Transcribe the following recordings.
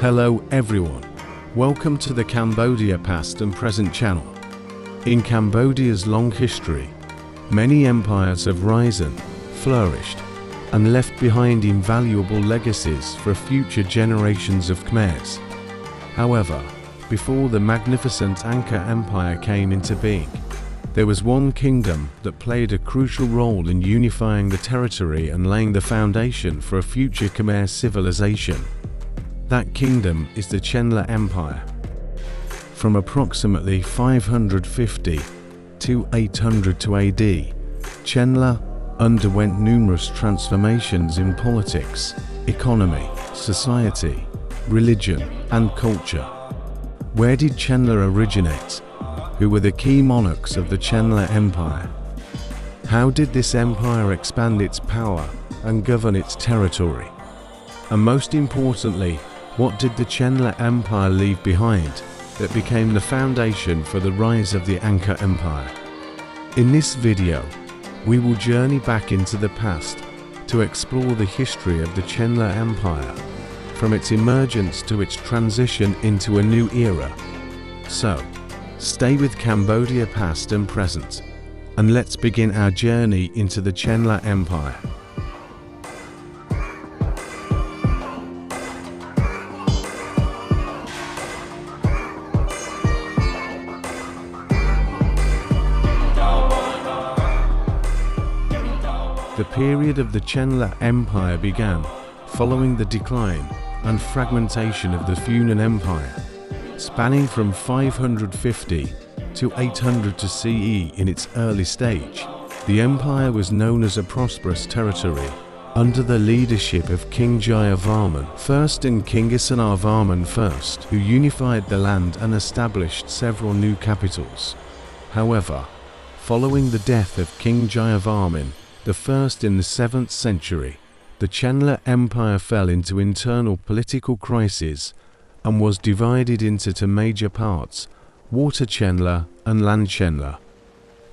Hello everyone, welcome to the Cambodia Past and Present channel. In Cambodia's long history, many empires have risen, flourished, and left behind invaluable legacies for future generations of Khmers. However, before the magnificent Angkor Empire came into being, there was one kingdom that played a crucial role in unifying the territory and laying the foundation for a future Khmer civilization. That kingdom is the Chenla Empire. From approximately 550 to 800 to AD, Chenla underwent numerous transformations in politics, economy, society, religion, and culture. Where did Chenla originate? Who were the key monarchs of the Chenla Empire? How did this empire expand its power and govern its territory? And most importantly, what did the Chenla Empire leave behind that became the foundation for the rise of the Angkor Empire? In this video, we will journey back into the past to explore the history of the Chenla Empire, from its emergence to its transition into a new era. So, stay with Cambodia Past and Present, and let's begin our journey into the Chenla Empire. The period of the Chenla Empire began following the decline and fragmentation of the Funan Empire, spanning from 550 to 800 to CE. In its early stage, the empire was known as a prosperous territory under the leadership of King Jayavarman I and King Isanarvarman I, who unified the land and established several new capitals. However, following the death of King Jayavarman I in the 7th century, the Chenla Empire fell into internal political crisis and was divided into two major parts, Water Chenla and Land Chenla.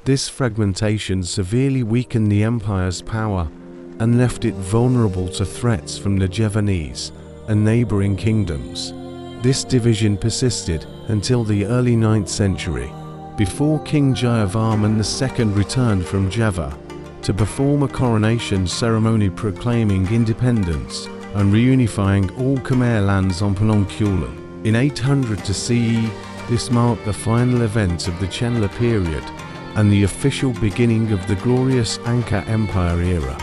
This fragmentation severely weakened the empire's power and left it vulnerable to threats from the Javanese and neighboring kingdoms. This division persisted until the early 9th century, before King Jayavarman II returned from Java to perform a coronation ceremony proclaiming independence and reunifying all Khmer lands on Phnom Kulen. In 800 to CE, this marked the final event of the Chenla period and the official beginning of the glorious Angkor Empire era.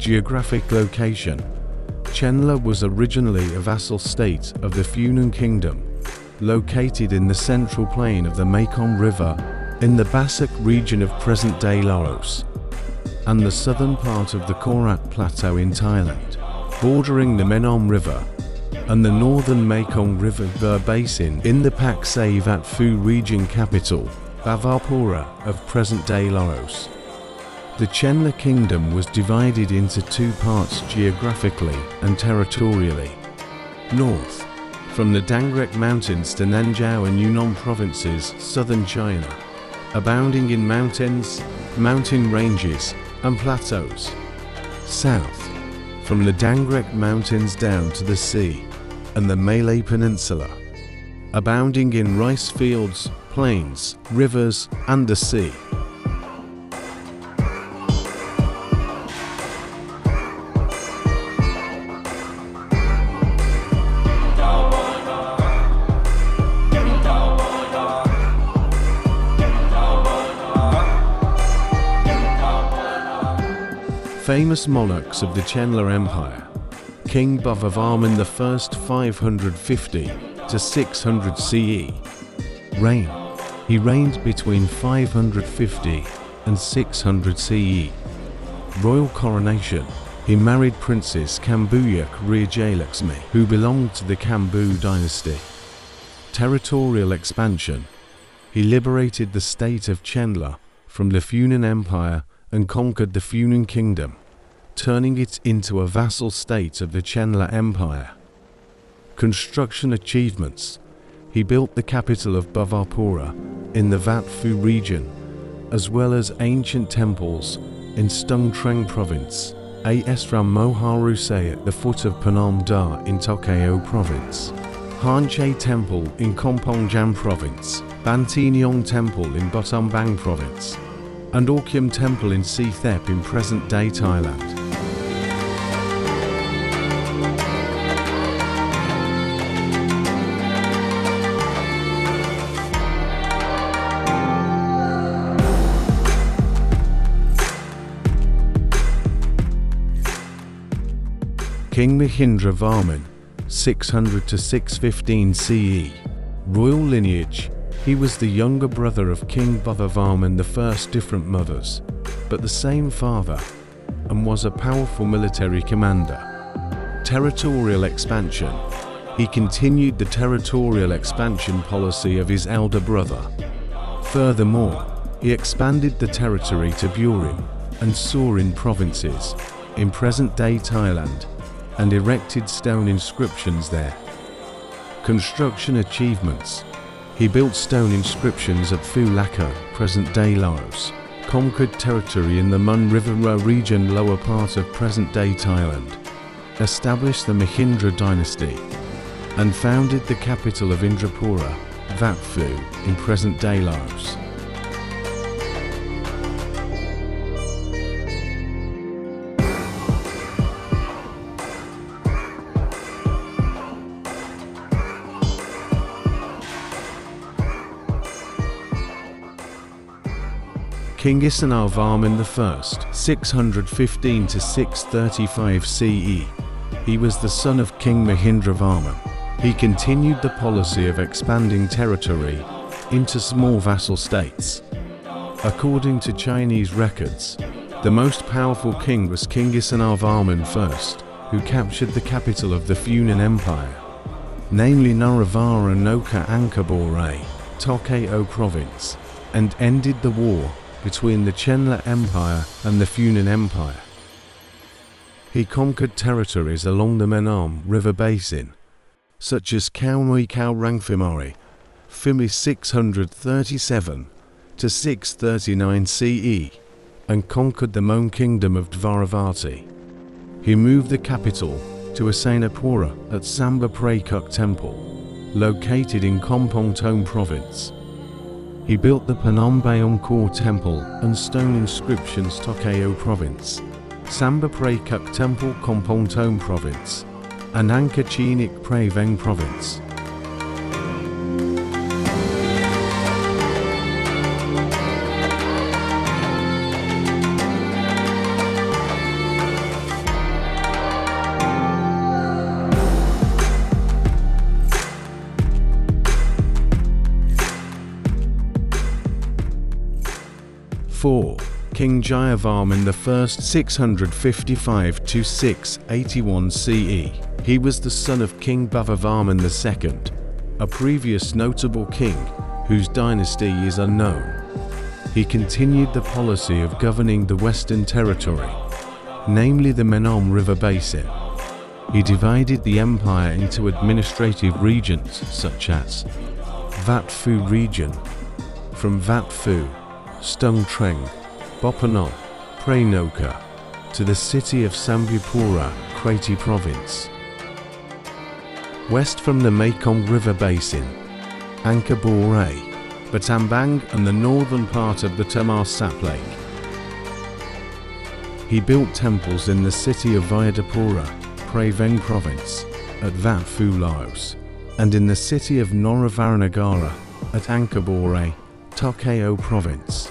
Geographic location. Chenla was originally a vassal state of the Funan Kingdom, located in the central plain of the Mekong River in the Basak region of present-day Laos, and the southern part of the Korat Plateau in Thailand, bordering the Menom River, and the northern Mekong River basin in the Pak Savat Phu region capital, Bhavarpura of present-day Laos. The Chenla Kingdom was divided into two parts geographically and territorially. North, from the Dangrek Mountains to Nanzhao and Yunnan provinces, southern China, abounding in mountains, mountain ranges, and plateaus. South, from the Dangrek Mountains down to the sea and the Malay Peninsula, abounding in rice fields, plains, rivers, and the sea. Famous monarchs of the Chenla Empire. King Bhavarman I 550 to 600 CE. Reign. He reigned between 550 and 600 CE. Royal coronation. He married Princess Kambuyak Rajalaxmi, who belonged to the Kambu dynasty. Territorial expansion. He liberated the state of Chenla from the Funan Empire and conquered the Funan Kingdom, turning it into a vassal state of the Chenla Empire. Construction achievements. He built the capital of Bhavarpura in the Vat Phu region, as well as ancient temples in Stung Treng province, As Ram Moharu Say at the foot of Phnom Da in Tokyo province, Han Che Temple in Kompong Jam province, Ban Thi Nyong Temple in Battambang province, and Orkiam Temple in Si Thep in present-day Thailand. King Mahindra Varman, 600 to 615 CE. Royal lineage. He was the younger brother of King Bhavavarman I, different mothers, but the same father, and was a powerful military commander. Territorial expansion. He continued the territorial expansion policy of his elder brother. Furthermore, he expanded the territory to Burin and Surin provinces in present-day Thailand, and erected stone inscriptions there. Construction achievements. He built stone inscriptions at Phu Laka, present-day Laos, conquered territory in the Mun River region, lower part of present-day Thailand, established the Mahindra dynasty, and founded the capital of Indrapura, Vat Phu, in present-day Laos. King Isanal Varman I, 615 to 635 CE. He was the son of King Mahindra Varman. He continued the policy of expanding territory into small vassal states. According to Chinese records, the most powerful king was King Isanal Varman I, who captured the capital of the Funan Empire, namely Nuravara Noka Angkor, Tokyo province, and ended the war between the Chenla Empire and the Funan Empire. He conquered territories along the Menam River basin, such as Kaumui Kau Rangphimori, Phimi 637 to 639 CE, and conquered the Mon kingdom of Dvaravati. He moved the capital to Asanapura at Samba Prakuk Temple, located in Kompong Thom province. He built the Phnom Bayon Core Temple and stone inscriptions Tokyo province, Samba Prakuk Temple Kompong Thom province, and Angkor Chinik Phra Veng province. King Jayavarman I, 655 to 681 CE. He was the son of King Bhavavarman II, a previous notable king whose dynasty is unknown. He continued the policy of governing the Western Territory, namely the Menam River basin. He divided the empire into administrative regions such as Vat Phu region, from Vat Phu, Stung Treng, Bophanom, Pranoka, to the city of Sambipura, Kreti province. West from the Mekong River basin, Angkor, Battambang and the northern part of the Tamar Sap Lake. He built temples in the city of Vyadapura, Phra Veng province, at Vat Phu, Laos, and in the city of Noravarnagara, at Angkor, Tokyo province.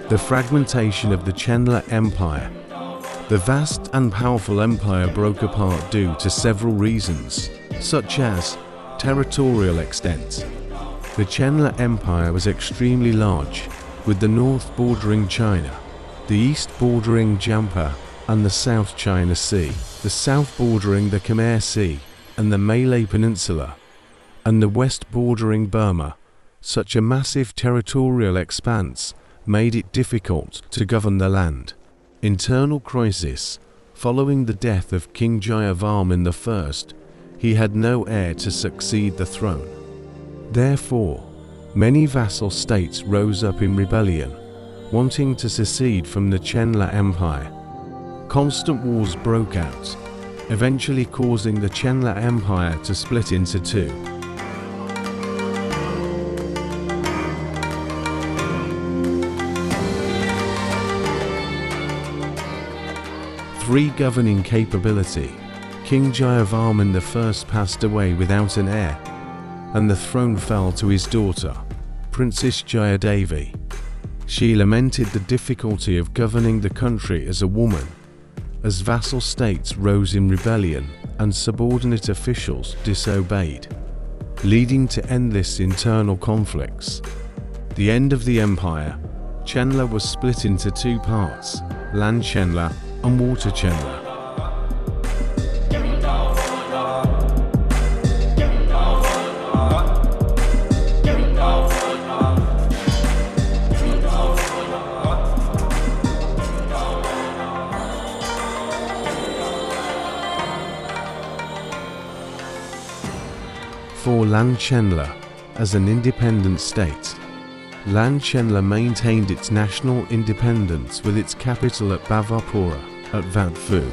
The fragmentation of the Chenla Empire. The vast and powerful empire broke apart due to several reasons, such as territorial extent. The Chenla Empire was extremely large, with the north bordering China, the east bordering Jampa, and the South China Sea, the south bordering the Khmer Sea and the Malay Peninsula, and the west bordering Burma. Such a massive territorial expanse made it difficult to govern the land. Internal crisis. Following the death of King Jayavarman I, he had no heir to succeed the throne. Therefore, many vassal states rose up in rebellion, wanting to secede from the Chenla Empire. Constant wars broke out, eventually causing the Chenla Empire to split into two. Three governing capability. King Jayavarman I passed away without an heir, and the throne fell to his daughter, Princess Jayadevi. She lamented the difficulty of governing the country as a woman, as vassal states rose in rebellion and subordinate officials disobeyed, leading to endless internal conflicts. The end of the empire. Chenla was split into two parts, land Chenla and water Chenla. For land Chenla, as an independent state, land Chenla maintained its national independence with its capital at Bhavarpura, at Wat Phu.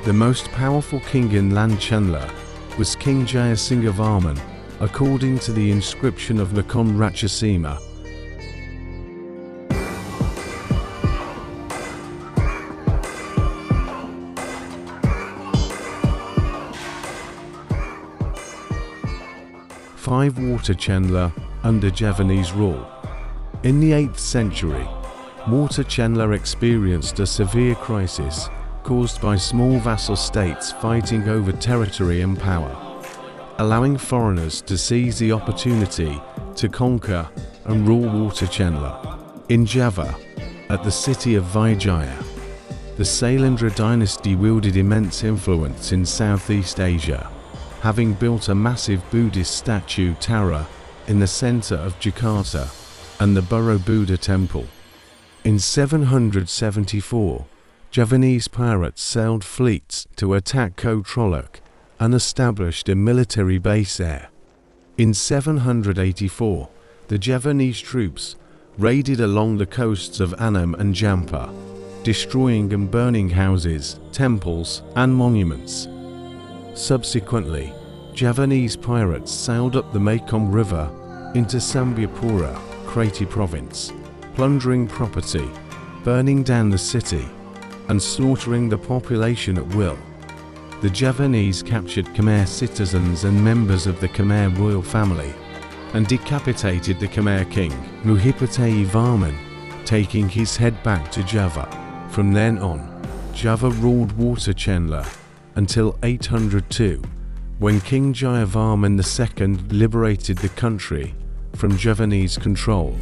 The most powerful king in land Chenla was King Jayasinghavarman, according to the inscription of Nakhon Ratchasima. Five water Chenla under Javanese rule. In the 8th century, water Chenla experienced a severe crisis caused by small vassal states fighting over territory and power, allowing foreigners to seize the opportunity to conquer and rule water Chenla. In Java, at the city of Vijaya, the Sailendra dynasty wielded immense influence in Southeast Asia, having built a massive Buddhist statue Tara in the center of Jakarta and the Borobudur temple. In 774, Javanese pirates sailed fleets to attack Koh Trolloc and established a military base there. In 784, the Javanese troops raided along the coasts of Annam and Jampa, destroying and burning houses, temples, and monuments. Subsequently, Javanese pirates sailed up the Mekong River into Sambiapura, Kreti province, plundering property, burning down the city, and slaughtering the population at will. The Javanese captured Khmer citizens and members of the Khmer royal family, and decapitated the Khmer king, Muhipatei Varman, taking his head back to Java. From then on, Java ruled water Chenla until 802, when King Jayavarman II liberated the country from Javanese control.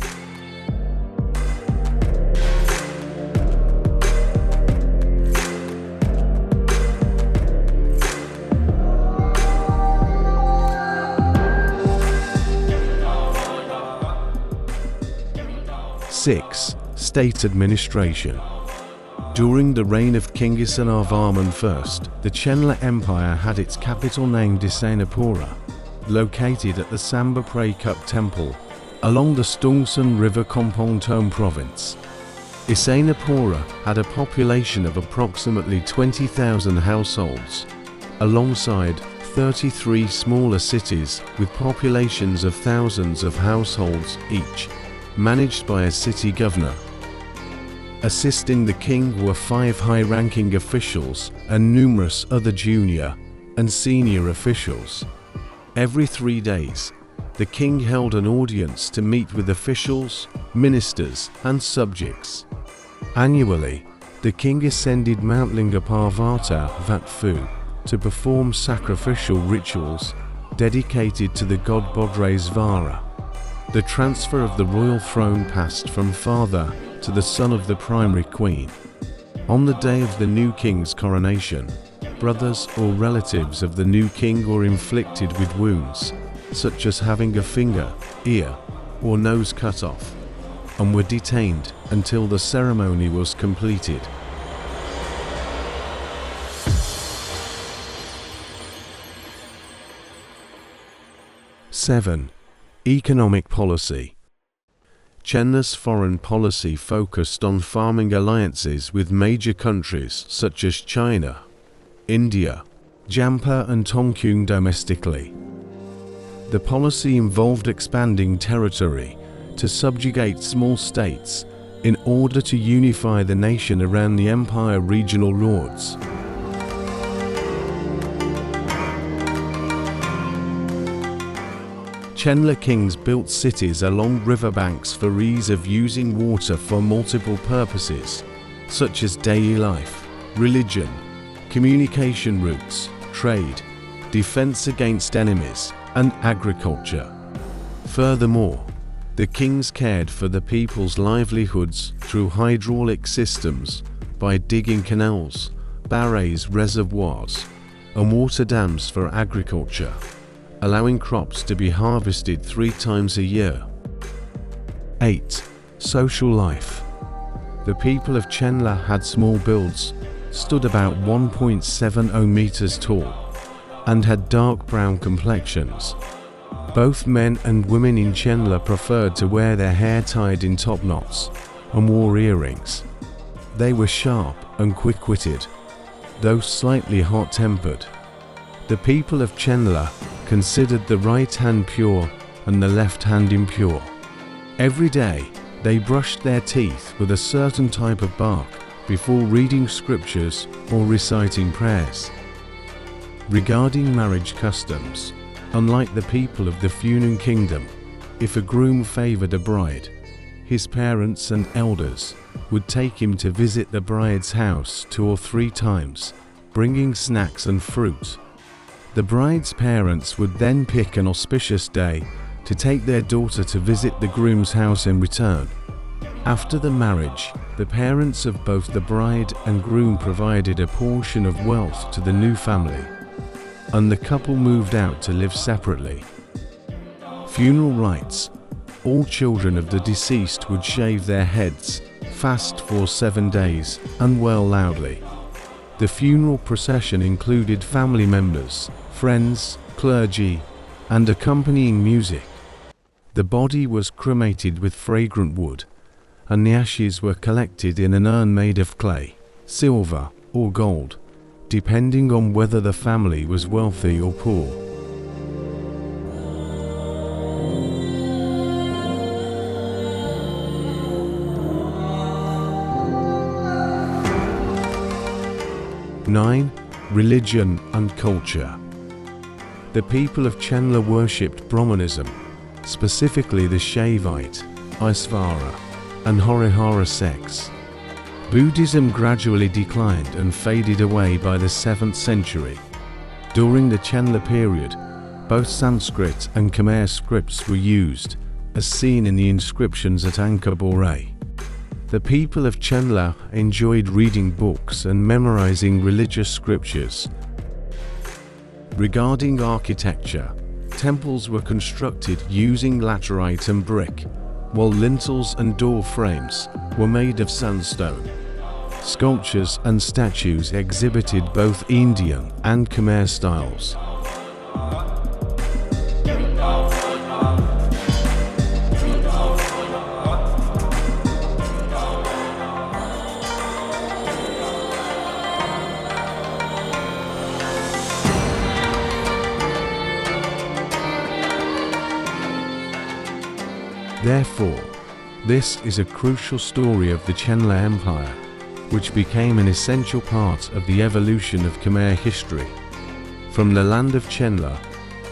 Six, state administration. During the reign of King Jayavarman I, the Chenla Empire had its capital named Isanapura, located at the Samba Praekup Temple, along the Stongsan River Kompong Thom province. Isanapura had a population of approximately 20,000 households, alongside 33 smaller cities with populations of thousands of households each, managed by a city governor. Assisting the king were 5 high-ranking officials and numerous other junior and senior officials. Every 3 days, the king held an audience to meet with officials, ministers, and subjects. Annually, the king ascended Mount Lingaparvata, Wat Phu, to perform sacrificial rituals dedicated to the god Bodresvara. The transfer of the royal throne passed from father to the son of the primary queen. On the day of the new king's coronation, brothers or relatives of the new king were inflicted with wounds, such as having a finger, ear, or nose cut off, and were detained until the ceremony was completed. Seven. Economic policy. Chenla's foreign policy focused on farming alliances with major countries such as China, India, Jampa and Tongkung domestically. The policy involved expanding territory to subjugate small states in order to unify the nation around the empire regional lords. Chenla kings built cities along riverbanks for ease of using water for multiple purposes, such as daily life, religion, communication routes, trade, defense against enemies, and agriculture. Furthermore, the kings cared for the people's livelihoods through hydraulic systems by digging canals, barrages, reservoirs, and water dams for agriculture, allowing crops to be harvested 3 times a year. 8. Social life. The people of Chenla had small builds, stood about 1.70 meters tall, and had dark brown complexions. Both men and women in Chenla preferred to wear their hair tied in top knots and wore earrings. They were sharp and quick-witted, though slightly hot-tempered. The people of Chenla considered the right hand pure and the left hand impure. Every day, they brushed their teeth with a certain type of bark before reading scriptures or reciting prayers. Regarding marriage customs, unlike the people of the Funan kingdom, if a groom favored a bride, his parents and elders would take him to visit the bride's house 2 or 3 times, bringing snacks and fruit. The bride's parents would then pick an auspicious day to take their daughter to visit the groom's house in return. After the marriage, the parents of both the bride and groom provided a portion of wealth to the new family, and the couple moved out to live separately. Funeral rites. All children of the deceased would shave their heads, fast for 7 days, and wail loudly. The funeral procession included family members, friends, clergy, and accompanying music. The body was cremated with fragrant wood, and the ashes were collected in an urn made of clay, silver, or gold, depending on whether the family was wealthy or poor. Nine. Religion and culture. The people of Chenla worshipped Brahmanism, specifically the Shaivite, Isvara, and Harihara sects. Buddhism gradually declined and faded away by the 7th century. During the Chenla period, both Sanskrit and Khmer scripts were used, as seen in the inscriptions at Angkor Boré. The people of Chenla enjoyed reading books and memorizing religious scriptures. Regarding architecture, temples were constructed using laterite and brick, while lintels and door frames were made of sandstone. Sculptures and statues exhibited both Indian and Khmer styles. Therefore, this is a crucial story of the Chenla Empire, which became an essential part of the evolution of Khmer history. From the land of Chenla,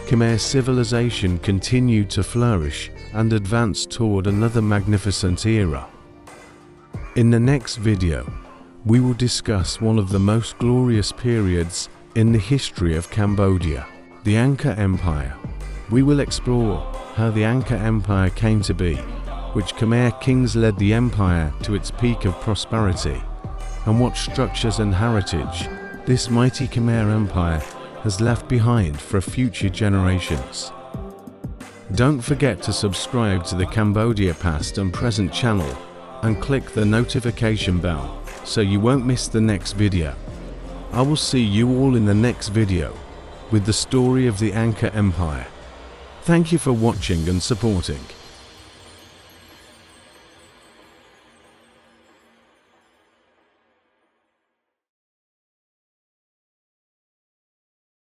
Khmer civilization continued to flourish and advance toward another magnificent era. In the next video, we will discuss one of the most glorious periods in the history of Cambodia, the Angkor Empire. We will explore how the Angkor Empire came to be, which Khmer kings led the empire to its peak of prosperity, and what structures and heritage this mighty Khmer Empire has left behind for future generations. Don't forget to subscribe to the Cambodia Past and Present channel and click the notification bell so you won't miss the next video. I will see you all in the next video with the story of the Angkor Empire. Thank you for watching and supporting.